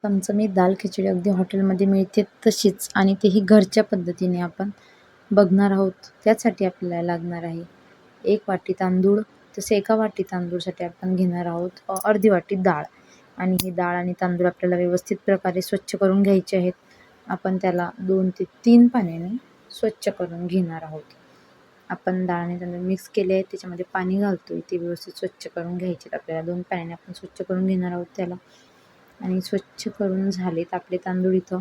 चमचमीत दाल खिचडी अगदी हॉटेलमध्ये मिळते तशीच आणि तेही घरच्या पद्धतीने आपण बघणार आहोत. त्यासाठी आपल्याला लागणार आहे 1 वाटी तांदूळ. तसे 1 वाटी तांदूळसाठी आपण घेणार आहोत अर्धी वाटी डाळ आणि ही डाळ आणि तांदूळ आपल्याला व्यवस्थित प्रकारे स्वच्छ करून घ्यायचे आहेत. आपण त्याला 2 ते 3 पाण्याने स्वच्छ करून घेणार आहोत. आपण डाळ आणि तांदूळ मिक्स केले आहेत, त्याच्यामध्ये पाणी घालतोय, ते व्यवस्थित स्वच्छ करून घ्यायचे. आपल्याला 2 पाण्याने आपण स्वच्छ करून घेणार आहोत त्याला. आणि स्वच्छ करून झालेत आपले तांदूळ इथं.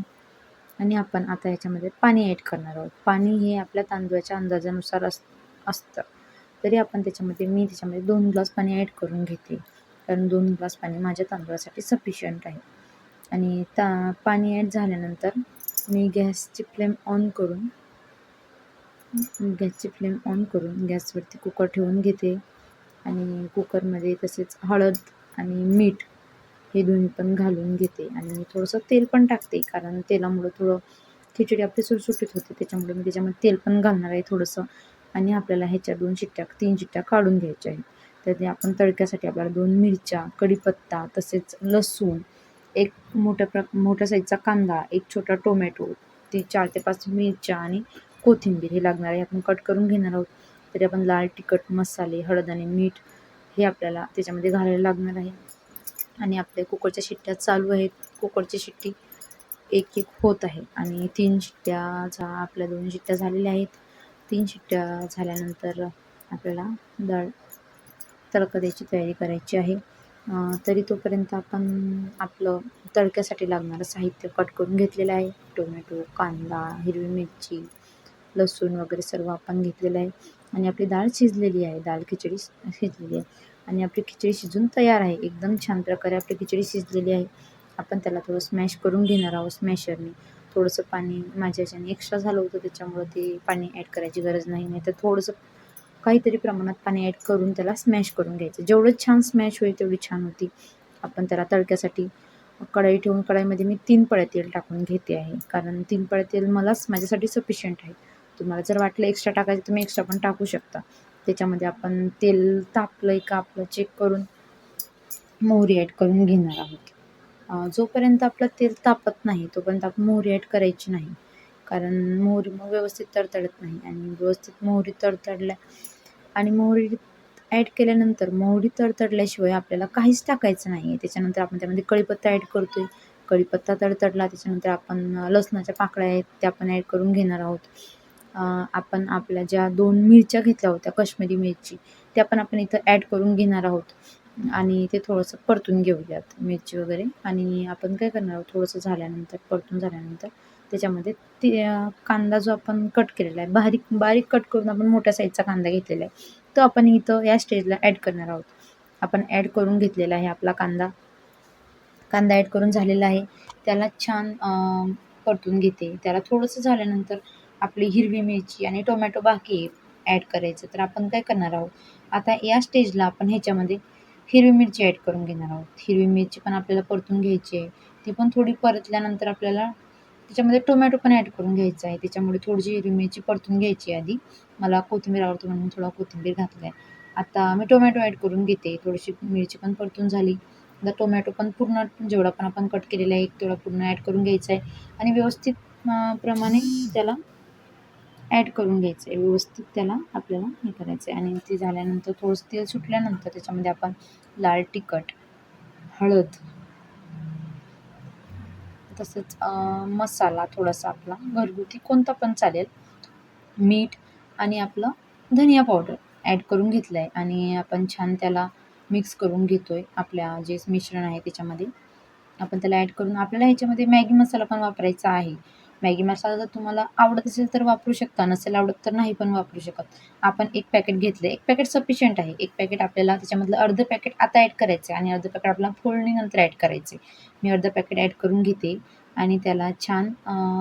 आणि आपण आता याच्यामध्ये पाणी ॲड करणार आहोत. पाणी हे आपल्या तांदूळाच्या अंदाजानुसार असतं. तरी आपण मी त्याच्यामध्ये 2 ग्लास पाणी ॲड करून घेते, कारण 2 ग्लास पाणी माझ्या तांदूळासाठी सफिशियंट आहे. आणि पाणी ॲड झाल्यानंतर मी गॅसची फ्लेम ऑन करून गॅसवरती कुकर ठेवून घेते आणि कुकरमध्ये तसेच हळद आणि मीठ हे दोन्ही पण घालून घेते आणि थोडंसं तेल पण टाकते, कारण तेलामुळं थोडं खिचडी आपली सुटसुटीत होते. त्याच्यामुळे मी त्याच्यामध्ये तेल पण घालणार आहे थोडंसं. आणि आपल्याला ह्याच्या 3 शिट्ट्या काढून घ्यायच्या आहेत. तर ते आपण तडक्यासाठी आपल्याला 2 मिरच्या, कढीपत्ता, तसेच लसूण, एक मोठ्या साईजचा कांदा, एक छोटा टोमॅटो, ते 4 ते 5 मिरच्या आणि कोथिंबीर हे लागणार आहे. आपण कट करून घेणार आहोत. तरी आपण लाल तिखट, मसाले, हळद आणि मीठ हे आपल्याला त्याच्यामध्ये घालायला लागणार आहे. आणि आपल्या कुकरच्या शिट्ट्या चालू आहेत. कुकरची शिट्टी एक होत आहे आणि 3 शिट्ट्याचा आपल्या 2 शिट्ट्या झालेल्या आहेत. 3 शिट्ट्या झाल्यानंतर आपल्याला डाळ तडका द्यायची तयारी करायची आहे. तरी तोपर्यंत आपण आपलं तडक्यासाठी लागणारं साहित्य कट करून घेतलेलं आहे. टोमॅटो, कांदा, हिरवी मिरची, लसूण वगैरे सर्व आपण घेतलेलं आहे. आणि आपली डाळ शिजलेली आहे, डाळ खिचडी शिजलेली आहे आणि आपली खिचडी शिजून तयार आहे. एकदम छान प्रकारे आपली खिचडी शिजलेली आहे. आपण त्याला थोडं स्मॅश करून घेणार आहोत स्मॅशरने. थोडंसं पाणी माझ्या ह्याच्याने एक्स्ट्रा झालं होतं, त्याच्यामुळं ते पाणी ॲड करायची गरज नाही तर थोडंसं काहीतरी प्रमाणात पाणी ॲड करून त्याला स्मॅश करून घ्यायचं. जेवढं छान स्मॅश होईल तेवढी छान होती. आपण त्याला तडक्यासाठी कढई ठेवून कढईमध्ये मी 3 पळ्या तेल टाकून घेते आहे, कारण 3 पळ्या तेल माझ्यासाठी सफिशियंट आहे. तुम्हाला जर वाटलं एक्स्ट्रा टाकायचं तुम्ही एक्स्ट्रा पण टाकू शकता. त्याच्यामध्ये आपण तेल तापलंय का आपलं चेक करून मोहरी ॲड करून घेणार आहोत. जोपर्यंत आपलं तेल तापत नाही तोपर्यंत आपण मोहरी ॲड करायची नाही, कारण मोहरी मग व्यवस्थित तडतडत नाही. आणि व्यवस्थित मोहरी तडतडल्या आणि मोहरी ॲड केल्यानंतर मोहरी तडतडल्याशिवाय आपल्याला काहीच टाकायचं नाही आहे. त्याच्यानंतर आपण त्यामध्ये कढीपत्ता ॲड करतो आहे. कढीपत्ता तडतडला त्याच्यानंतर आपण लसणाच्या पाकळ्या आहेत त्या पण ॲड करून घेणार आहोत. आपण आपल्या ज्या 2 मिरच्या घेतल्या होत्या काश्मीरी मिरची, त्या पण आपण इथं ॲड करून घेणार आहोत आणि ते थोडंसं परतून घेऊयात मिरची वगैरे. आणि आपण काय करणार आहोत, थोडंसं परतून झाल्यानंतर त्याच्यामध्ये कांदा जो आपण कट केलेला आहे, बारीक कट करून आपण मोठ्या साईजचा कांदा घेतलेला आहे, तो आपण इथं या स्टेजला ॲड करणार आहोत. आपण ॲड करून घेतलेला आहे आपला कांदा ॲड करून झालेला आहे. त्याला छान परतून घेते. त्याला थोडंसं झाल्यानंतर आपली हिरवी मिरची आणि टोमॅटो बाकी ॲड करायचं. तर आपण काय करणार आहोत, आता या स्टेजला आपण ह्याच्यामध्ये हिरवी मिरची ॲड करून घेणार आहोत. हिरवी मिरची पण आपल्याला परतून घ्यायची आहे. ती पण थोडी परतल्यानंतर आपल्याला त्याच्यामध्ये टोमॅटो पण ॲड करून घ्यायचा आहे. त्याच्यामुळे थोडीशी हिरवी मिरची परतून घ्यायची आधी. मला कोथिंबीर आवडते म्हणून थोडा कोथिंबीर घातला आहे. आता मी टोमॅटो ॲड करून घेते. थोडीशी मिरची पण परतून झाली. आता टोमॅटो पण पूर्ण जेवढा पण आपण कट केलेला आहे तेवढा पूर्ण ॲड करून घ्यायचा आहे आणि व्यवस्थित प्रमाणे त्याला ॲड करून घ्यायचं आहे. व्यवस्थित त्याला आपल्याला हे करायचं आहे. आणि ते झाल्यानंतर थोडंसं तेल सुटल्यानंतर त्याच्यामध्ये आपण लाल तिखट, हळद, तसंच मसाला थोडासा आपला घरगुती कोणता पण चालेल, मीठ आणि आपलं धनिया पावडर ॲड करून घेतलं आहे आणि आपण छान त्याला मिक्स करून घेतो आहे. आपल्या जे मिश्रण आहे त्याच्यामध्ये आपण त्याला ॲड करून आपल्याला ह्याच्यामध्ये मॅगी मसाला पण वापरायचा आहे. मॅगी मसाला जर तुम्हाला आवडत असेल तर वापरू शकता, नसेल आवडत तर नाही पण वापरू शकत. आपण 1 पॅकेट घेतलं, 1 पॅकेट सफिशियंट आहे. 1 पॅकेट आपल्याला त्याच्यामधलं अर्धं पॅकेट आता ॲड करायचं आहे आणि अर्धं पॅकेट आपल्याला फोडणीनंतर ॲड करायचं आहे. मी अर्धं पॅकेट ॲड करून घेते आणि त्याला छान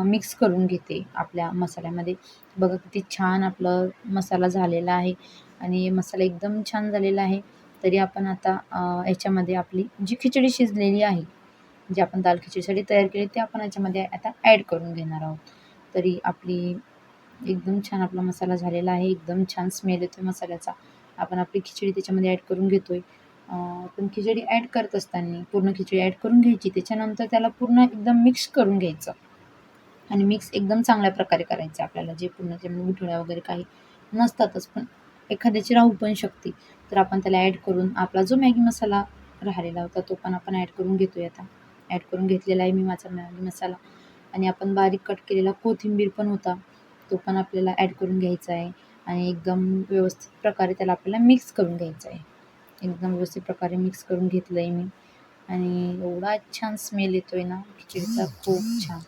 मिक्स करून घेते आपल्या मसाल्यामध्ये. बघा किती छान आपलं मसाला झालेला आहे आणि मसाला एकदम छान झालेला आहे. तरी आपण आता याच्यामध्ये आपली जी खिचडी शिजलेली आहे, जी आपण दाल खिचडीसाठी तयार केली, ते आपण याच्यामध्ये आता ॲड करून घेणार आहोत. तरी आपली एकदम छान आपला मसाला झालेला आहे. एकदम छान स्मेल येतो आहे मसाल्याचा. आपण आपली खिचडी त्याच्यामध्ये ॲड करून घेतो आहे आपण खिचडी ॲड करत असताना पूर्ण खिचडी ॲड करून घ्यायची. त्याच्यानंतर त्याला पूर्ण एकदम मिक्स करून घ्यायचं आणि मिक्स एकदम चांगल्या प्रकारे करायचं. आपल्याला जे पूर्ण जे गुठळ्या वगैरे काही नसतातच, पण एखाद्याची राहू पण शकते. तर आपण त्याला ॲड करून आपला जो मॅगी मसाला राहिलेला होता तो पण आपण ॲड करून घेतोय आता. ॲड करून घेतलेला आहे मी माझा मॅगी मसाला आणि आपण बारीक कट केलेला कोथिंबीर पण होता, तो पण आपल्याला ॲड करून घ्यायचा आहे आणि एकदम व्यवस्थित प्रकारे त्याला आपल्याला मिक्स करून घ्यायचं आहे. एकदम व्यवस्थित प्रकारे मिक्स करून घेतलं आहे मी आणि एवढा छान स्मेल येतोय ना खिचडीचा, खूप छान.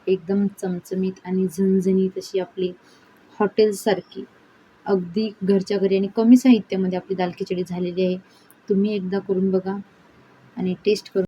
एकदम चमचमीत आणि झणझणीत अशी आपली हॉटेलसारखी अगदी घरच्या घरी आणि कमी साहित्यामध्ये आपली दाल खिचडी झालेली आहे. तुम्ही एकदा करून बघा आणि टेस्ट करून